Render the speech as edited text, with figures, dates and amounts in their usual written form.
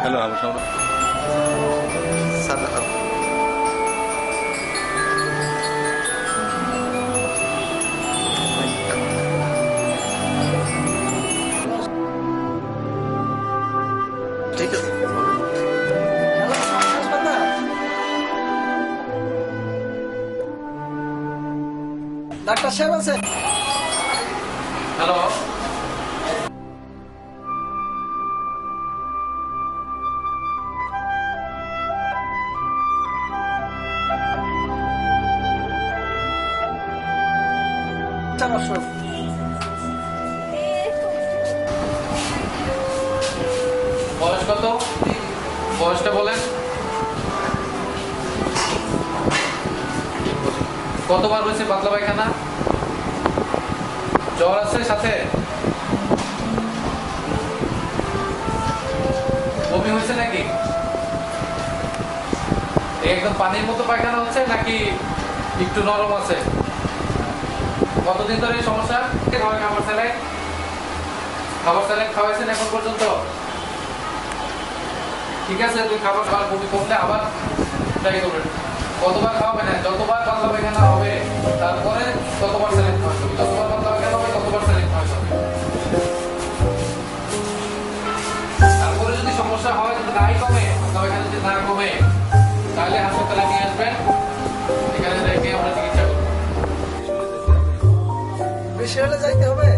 Hello আমার সামনে sir ঠিক আছে ডাক্তার সাহেব আছেন? হ্যালো সমস্যা বয়স কত? বয়সটা বলেন। কতবার হয়েছে পাতলা পায়খানা? জ্বর আছে সাথে? বমি হয়েছে নাকি? একদম পানির মতো পায়খানা হচ্ছে নাকি একটু নরম আছে? কতদিন ধরে এই সমস্যা? খাবার স্যালাইন খাওয়াইছেন এখন পর্যন্ত? ঠিক আছে, তুই খাবার বমি করলে আবার ট্রাই করবেন। কতবার খাওয়াবেন? যতবার পাতলা পায়খানা হবে তারপরে ততবার স্যালাইন খাওয়াতে হবে। যতবার পাতলা পায়খানা হবে ততবার স্যালাইন খাওয়াতে হবে। তারপরে যদি সমস্যা হয়, যদি নাই কমে, পাতলা পায়খানা যদি না কমে, তাহলে হাসপাতালে নিয়ে আসবেন। এখানে রেখে আমরা চিকিৎসা করবো। বেশি হলে যাইতে হবে।